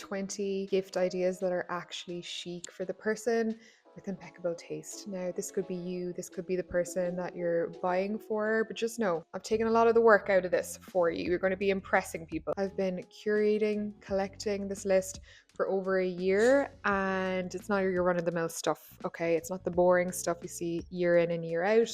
20 gift ideas that are actually chic for the person with impeccable taste. Now, this could be you, this could be the person that you're buying for, but just know, I've taken a lot of the work out of this for you. You're going to be impressing people. I've been curating, collecting this list for over a year, and it's not your run-of-the-mill stuff, okay? It's not the boring stuff you see year in and year out.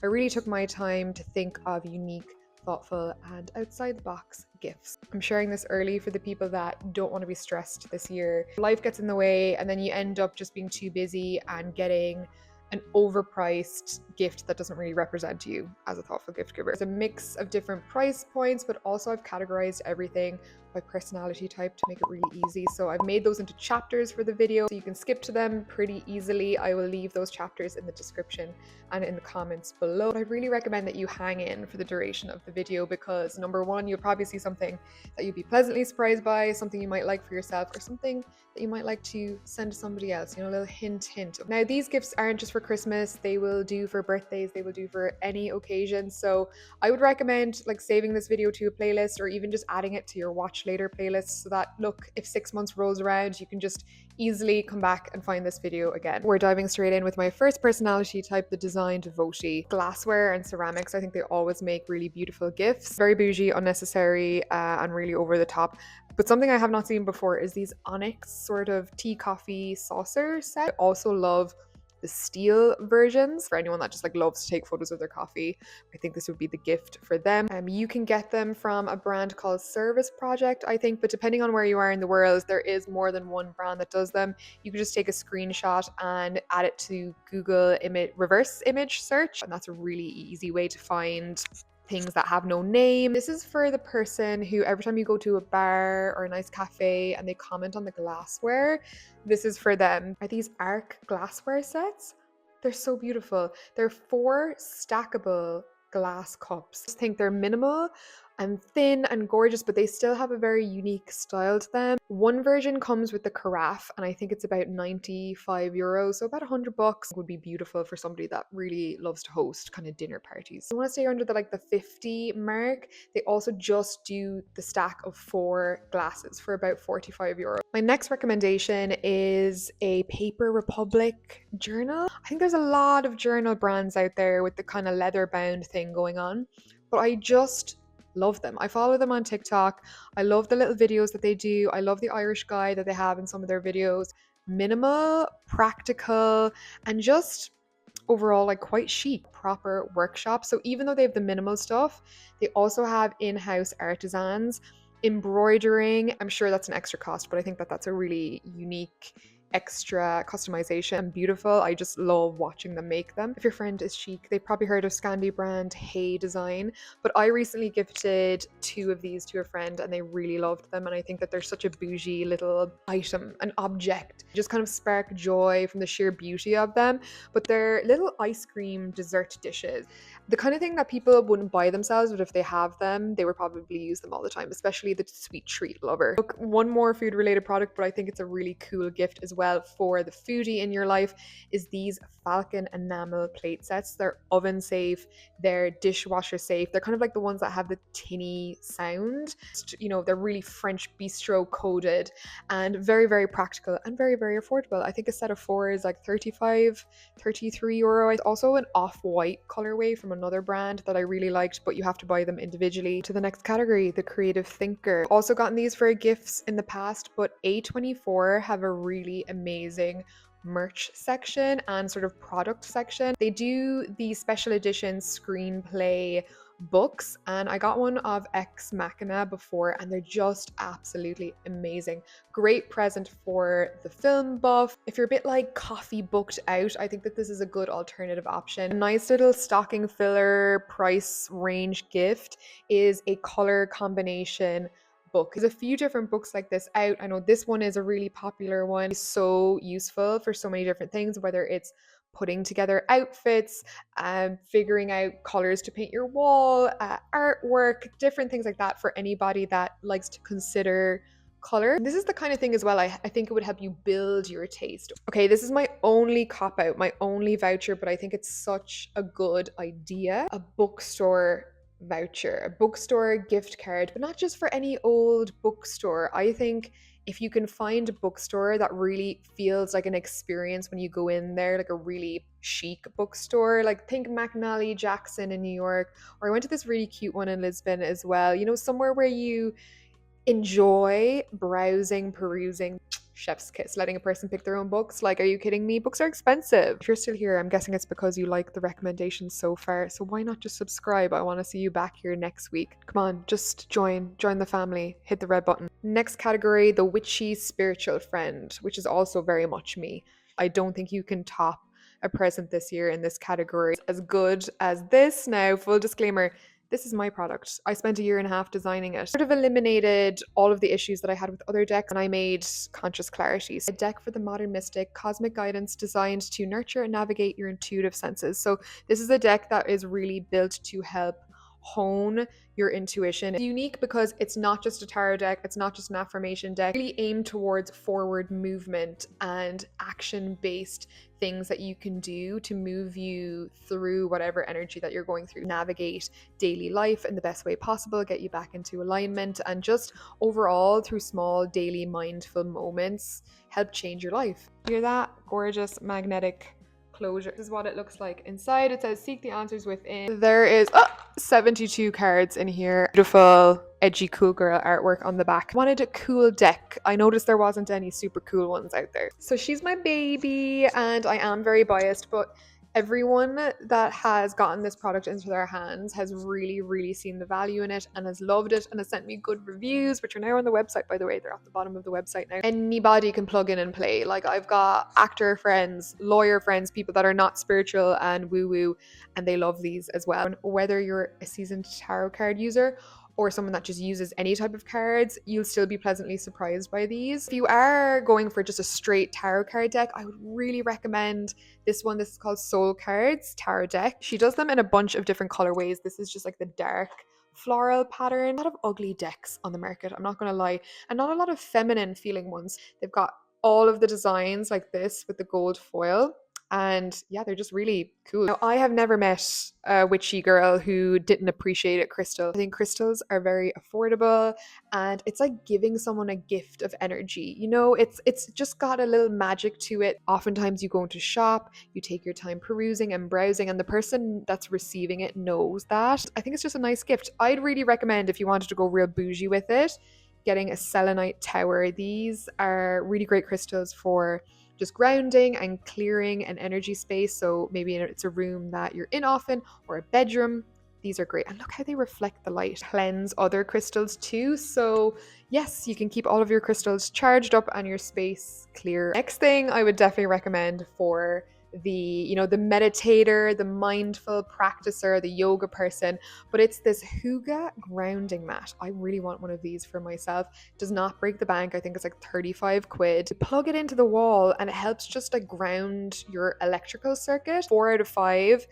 I really took my time to think of unique, thoughtful, and outside the box gifts. I'm sharing this early for the people that don't want to be stressed this year. Life gets in the way, and then you end up just being too busy and getting an overpriced gift that doesn't really represent you as a thoughtful gift giver. It's a mix of different price points, but also I've categorized everything by personality type to make it really easy. So I've made those into chapters for the video so you can skip to them pretty easily. I will leave those chapters in the description and in the comments below. I'd really recommend that you hang in for the duration of the video because number one, you'll probably see something that you'd be pleasantly surprised by, something you might like for yourself, or something that you might like to send to somebody else, you know, a little hint. Now, these gifts aren't just for Christmas, they will do for birthdays, they will do for any occasion. So I would recommend like saving this video to a playlist or even just adding it to your watch later playlist so that, look, if 6 months rolls around, you can just easily come back and find this video again. We're diving straight in with my first personality type, the designed Devotee. Glassware and ceramics, I think they always make really beautiful gifts. Very bougie, unnecessary, and really over the top. But something I have not seen before is these onyx sort of tea coffee saucer set. I also love the steel versions for anyone that just like loves to take photos of their coffee. I think this would be the gift for them. You can get them from a brand called Service Project, I think, but depending on where you are in the world, there is more than one brand that does them. You can just take a screenshot and add it to Google reverse image search, and that's a really easy way to find things that have no name. This is for the person who every time you go to a bar or a nice cafe and they comment on the glassware, this is for them. Are these arc glassware sets? They're so beautiful. They're 4 stackable glass cups. I think they're minimal and thin and gorgeous, but they still have a very unique style to them. One version comes with the carafe, and I think it's about 95 euros, so about $100 would be beautiful for somebody that really loves to host kind of dinner parties. I want to stay under the 50 mark. They also just do the stack of 4 glasses for about 45 euros. My next recommendation is a Paper Republic journal. I think there's a lot of journal brands out there with the kind of leather bound thing going on, but I just love them. I follow them on TikTok. I love the little videos that they do. I love the Irish guy that they have in some of their videos. Minimal, practical, and just overall like quite chic, proper workshop. So even though they have the minimal stuff, they also have in-house artisans embroidering. I'm sure that's an extra cost, but I think that that's a really unique extra customization and beautiful. I just love watching them make them. If your friend is chic, they've probably heard of Scandi brand Hey Design, but I recently gifted 2 of these to a friend and they really loved them, and I think that they're such a bougie little item, an object. Just kind of spark joy from the sheer beauty of them. But they're little ice cream dessert dishes, the kind of thing that people wouldn't buy themselves, but if they have them, they would probably use them all the time, especially the sweet treat lover. Look, one more food related product, but I think it's a really cool gift as well for the foodie in your life, is these Falcon enamel plate sets. They're oven safe, they're dishwasher safe, they're kind of like the ones that have the tinny sound. You know, they're really French bistro coded and very, very practical and very, very affordable. I think a set of 4 is like 35, 33 euro. It's also an off-white colorway from another brand that I really liked, but you have to buy them individually. To the next category, the creative thinker. Also gotten these for gifts in the past, but A24 have a really amazing merch section and sort of product section. They do the special edition screenplay books, and I got one of Ex Machina before, and they're just absolutely amazing. Great present for the film buff. If you're a bit like coffee booked out, I think that this is a good alternative option. A nice little stocking filler price range gift is a color combination book. There's a few different books like this out. I know this one is a really popular one. It's so useful for so many different things, whether it's putting together outfits, figuring out colors to paint your wall, artwork, different things like that for anybody that likes to consider color. This is the kind of thing as well, I think it would help you build your taste. Okay, this is my only cop out, my only voucher, but I think it's such a good idea. A bookstore voucher, a bookstore gift card, but not just for any old bookstore. I think if you can find a bookstore that really feels like an experience when you go in there, like a really chic bookstore, like think McNally Jackson in New York, or I went to this really cute one in Lisbon as well, you know, somewhere where you enjoy browsing, perusing. Chef's kiss, letting a person pick their own books. Like, are you kidding me? Books are expensive. If you're still here, I'm guessing it's because you like the recommendations so far. So why not just subscribe? I want to see you back here next week. Come on, just join the family. Hit the red button. Next category, the witchy spiritual friend, which is also very much me. I don't think you can top a present this year in this category as good as this. Now, full disclaimer, this is my product. I spent a year and a half designing it. Sort of eliminated all of the issues that I had with other decks, and I made conscious clarity. So a deck for the modern mystic, cosmic guidance designed to nurture and navigate your intuitive senses. So this is a deck that is really built to help hone your intuition. It's unique because it's not just a tarot deck, it's not just an affirmation deck. Really aim towards forward movement and action-based things that you can do to move you through whatever energy that you're going through, navigate daily life in the best way possible, get you back into alignment, and just overall through small daily mindful moments help change your life. Hear that? Gorgeous magnetic closure. This is what it looks like inside. It says seek the answers within. There is 72 cards in here. Beautiful edgy cool girl artwork on the back. I wanted a cool deck. I noticed there wasn't any super cool ones out there. So she's my baby, and I am very biased, but everyone that has gotten this product into their hands has really seen the value in it and has loved it and has sent me good reviews, which are now on the website, by the way. They're at the bottom of the website now. Anybody can plug in and play. Like, I've got actor friends, lawyer friends, people that are not spiritual and woo-woo, and they love these as well. And whether you're a seasoned tarot card user or someone that just uses any type of cards, you'll still be pleasantly surprised by these. If you are going for just a straight tarot card deck, I would really recommend this one. This is called Soul Cards Tarot Deck. She does them in a bunch of different colorways. This is just like the dark floral pattern. A lot of ugly decks on the market, I'm not gonna lie, and not a lot of feminine feeling ones. They've got all of the designs like this with the gold foil. And yeah, they're just really cool. Now, I have never met a witchy girl who didn't appreciate crystal. I think crystals are very affordable, and it's like giving someone a gift of energy. You know, it's just got a little magic to it. Oftentimes you go into shop, you take your time perusing and browsing, and the person that's receiving it knows that. I think it's just a nice gift. I'd really recommend, if you wanted to go real bougie with it, getting a selenite tower. These are really great crystals for just grounding and clearing an energy space. So maybe it's a room that you're in often, or a bedroom. These are great. And look how they reflect the light. Cleanse other crystals too. So yes, you can keep all of your crystals charged up and your space clear. Next thing I would definitely recommend for the meditator, the mindful practicer, the yoga person, but it's this Hygge grounding mat. I really want one of these for myself. It does not break the bank. I think it's like 35 quid. You plug it into the wall and it helps just like ground your electrical circuit. 4 out of 5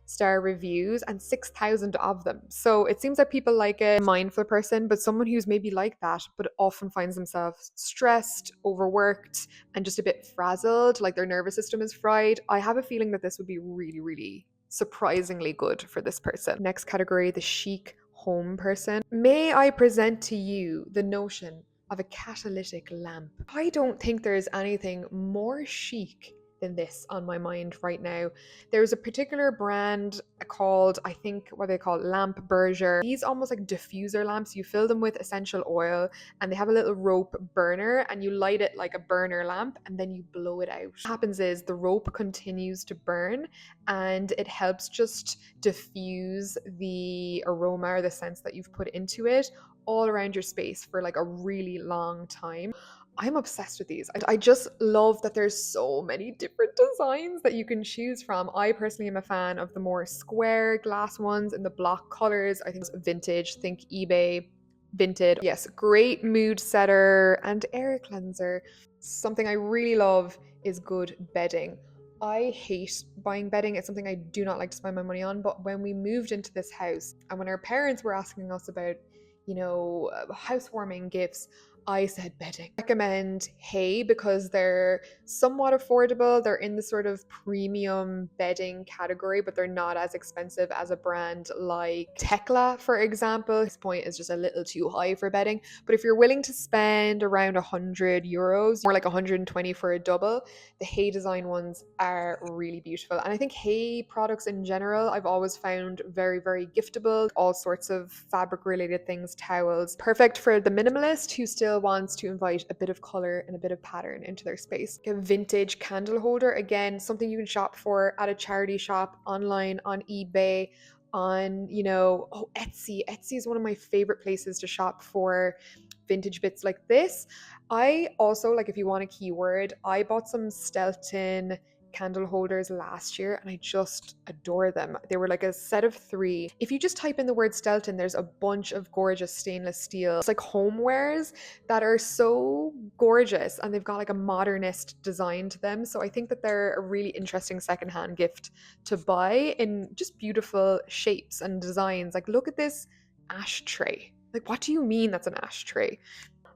star reviews and 6,000 of them. So it seems that people like it. A mindful person, but someone who's maybe like that, but often finds themselves stressed, overworked, and just a bit frazzled, like their nervous system is fried. I have a feeling that this would be really surprisingly good for this person. Next category, the chic home person. May I present to you the notion of a catalytic lamp. I don't think there's anything more chic than this on my mind right now. There's a particular brand called, I think what they call lamp Bergers. These almost like diffuser lamps. You fill them with essential oil and they have a little rope burner, and you light it like a burner lamp and then you blow it out. What happens is the rope continues to burn and it helps just diffuse the aroma or the scents that you've put into it all around your space for like a really long time. I'm obsessed with these. I just love that there's so many different designs that you can choose from. I personally am a fan of the more square glass ones in the block colors. I think it's vintage, think eBay, vinted. Yes, great mood setter and air cleanser. Something I really love is good bedding. I hate buying bedding. It's something I do not like to spend my money on. But when we moved into this house and when our parents were asking us about, housewarming gifts, I said bedding. I recommend Hay because they're somewhat affordable. They're in the sort of premium bedding category, but they're not as expensive as a brand like Tekla, for example. This point is just a little too high for bedding. But if you're willing to spend around €100, more like 120 for a double, the Hay design ones are really beautiful. And I think Hay products in general, I've always found very, very giftable. All sorts of fabric related things, towels. Perfect for the minimalist who still wants to invite a bit of color and a bit of pattern into their space. A vintage candle holder, again, something you can shop for at a charity shop, online, on eBay, on, Etsy. Etsy is one of my favorite places to shop for vintage bits like this. I also, like, if you want a keyword, I bought some Stelton candle holders last year and I just adore them. They were like a set of 3. If you just type in the word Stelton, there's a bunch of gorgeous stainless steel, it's like homewares that are so gorgeous and they've got like a modernist design to them. So I think that they're a really interesting secondhand gift to buy in just beautiful shapes and designs. Like, look at this ashtray. Like, what do you mean that's an ashtray?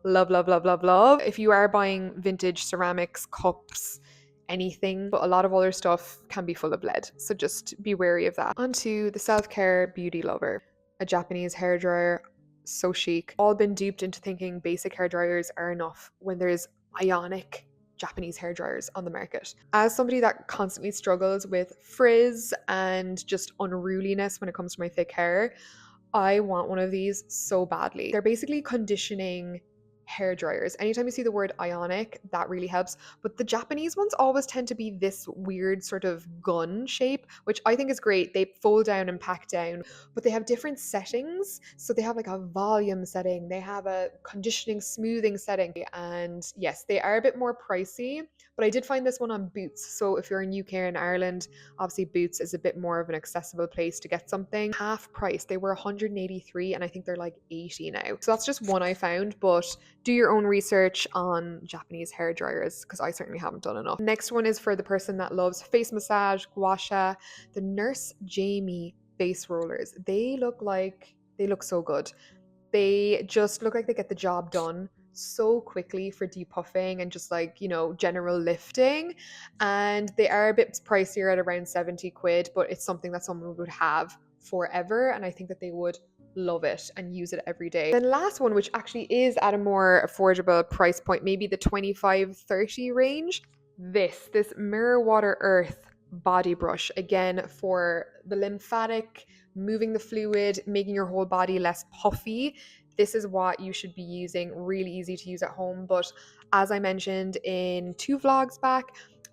Love, love, love, love, love. If you are buying vintage ceramics, cups, anything, but a lot of other stuff can be full of lead. So just be wary of that. Onto the self-care beauty lover. A Japanese hairdryer, so chic. All been duped into thinking basic hairdryers are enough when there's ionic Japanese hairdryers on the market. As somebody that constantly struggles with frizz and just unruliness when it comes to my thick hair, I want one of these so badly. They're basically conditioning hair dryers. Anytime you see the word ionic, that really helps. But the Japanese ones always tend to be this weird sort of gun shape, which I think is great. They fold down and pack down, but they have different settings. So they have like a volume setting, they have a conditioning, smoothing setting. And yes, they are a bit more pricey, but I did find this one on Boots. So if you're in UK and Ireland, obviously Boots is a bit more of an accessible place to get something. Half price. They were 183 and I think they're like 80 now. So that's just one I found, but do your own research on Japanese hair dryers because I certainly haven't done enough. Next one is for the person that loves face massage, gua sha, the Nurse Jamie face rollers. They look so good. They just look like they get the job done so quickly for depuffing and just like, general lifting. And they are a bit pricier at around 70 quid, but it's something that someone would have forever. And I think that they would love it and use it every day. Then last one, which actually is at a more affordable price point, maybe the 25-30 range. This Mirror Water Earth body brush, again for the lymphatic, moving the fluid, making your whole body less puffy. This is what you should be using. Really easy to use at home. But as I mentioned in 2 vlogs back,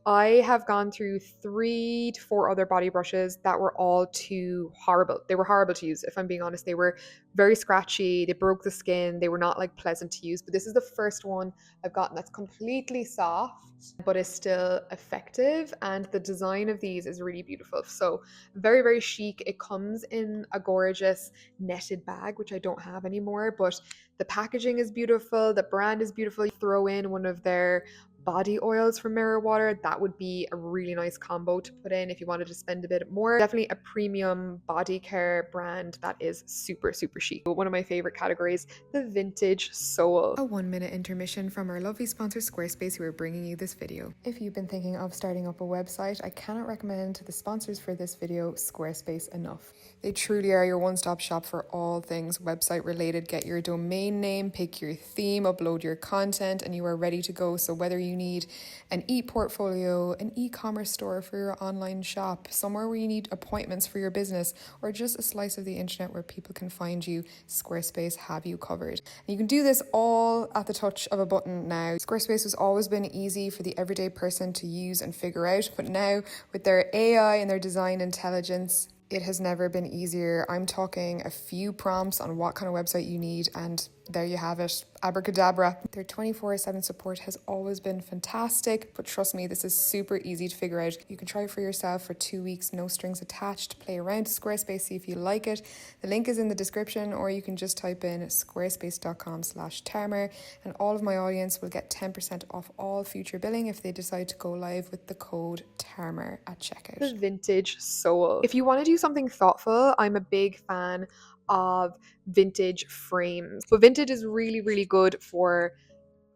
I have gone through 3 to 4 other body brushes that were all too horrible. They were horrible to use, if I'm being honest. They were very scratchy, they broke the skin, they were not like pleasant to use. But this is the first one I've gotten that's completely soft, but is still effective. And the design of these is really beautiful. So very, very chic. It comes in a gorgeous netted bag, which I don't have anymore, but the packaging is beautiful. The brand is beautiful. You throw in one of their body oils from Mirror Water, that would be a really nice combo to put in if you wanted to spend a bit more. Definitely a premium body care brand that is super, super chic. One of my favorite categories, the vintage soul. A 1-minute intermission from our lovely sponsor Squarespace, who are bringing you this video. If you've been thinking of starting up a website, I cannot recommend the sponsors for this video Squarespace enough. They truly are your one-stop shop for all things website related. Get your domain name, pick your theme, upload your content, and you are ready to go. So whether you need an e-portfolio, an e-commerce store for your online shop, somewhere where you need appointments for your business, or just a slice of the internet where people can find you, Squarespace have you covered. And you can do this all at the touch of a button now. Squarespace has always been easy for the everyday person to use and figure out, but now with their AI and their design intelligence, it has never been easier. I'm talking a few prompts on what kind of website you need, and there you have it. Abracadabra. Their 24/7 support has always been fantastic, but trust me, this is super easy to figure out. You can try it for yourself for 2 weeks, no strings attached. Play around with Squarespace, see if you like it. The link is in the description, or you can just type in squarespace.com/Tarmer, and all of my audience will get 10% off all future billing if they decide to go live with the code Tarmer at checkout. The vintage soul. If you want to do something thoughtful, I'm a big fan of vintage frames. But vintage is really, really good for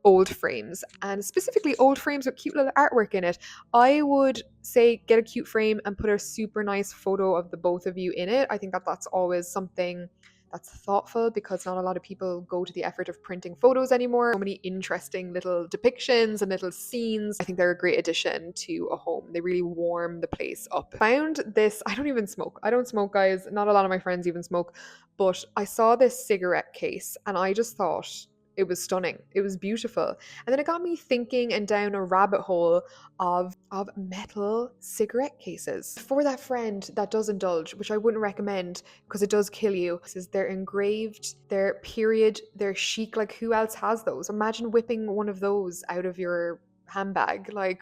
old frames, and specifically old frames with cute little artwork in it. I would say get a cute frame and put a super nice photo of the both of you in it. I think that that's always something that's thoughtful, because not a lot of people go to the effort of printing photos anymore. So many interesting little depictions and little scenes. I think they're a great addition to a home. They really warm the place up. Found this, I don't even smoke. I don't smoke, guys. Not a lot of my friends even smoke. But I saw this cigarette case and I just thought it was stunning. It was beautiful. And then it got me thinking and down a rabbit hole of metal cigarette cases. For that friend that does indulge, which I wouldn't recommend because it does kill you, is they're engraved, they're period, they're chic. Like, who else has those? Imagine whipping one of those out of your handbag. Like,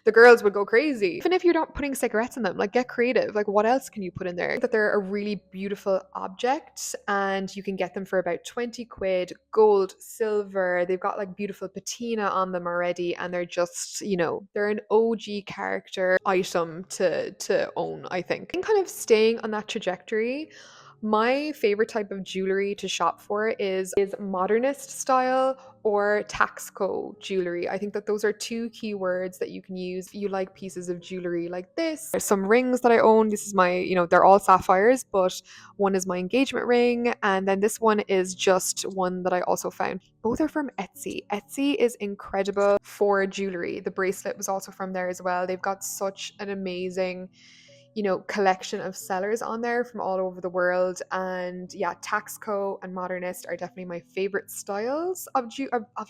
the girls would go crazy. Even if you're not putting cigarettes in them, like, get creative. Like, what else can you put in there? That they're a really beautiful object, and you can get them for about 20 quid, gold, silver. They've got like beautiful patina on them already, and they're just, they're an OG character item to own, I think. And kind of staying on that trajectory, my favorite type of jewelry to shop for is modernist style or taxco jewelry. I think that those are two key words that you can use if you like pieces of jewelry like this. There's some rings that I own. This is my, they're all sapphires, but one is my engagement ring, and then this one is just one that I also found. Both are from Etsy. Etsy is incredible for jewelry. The bracelet was also from there as well. They've got such an amazing collection of sellers on there from all over the world. And yeah, Taxco and Modernist are definitely my favorite styles of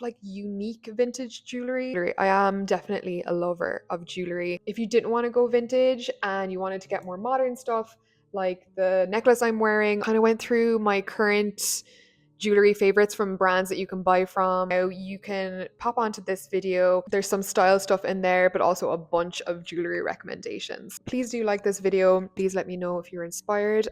like unique vintage jewelry. I am definitely a lover of jewelry. If you didn't want to go vintage and you wanted to get more modern stuff, like the necklace I'm wearing, kind of went through my current jewelry favorites from brands that you can buy from. Now you can pop onto this video. There's some style stuff in there, but also a bunch of jewelry recommendations. Please do like this video. Please let me know if you're inspired,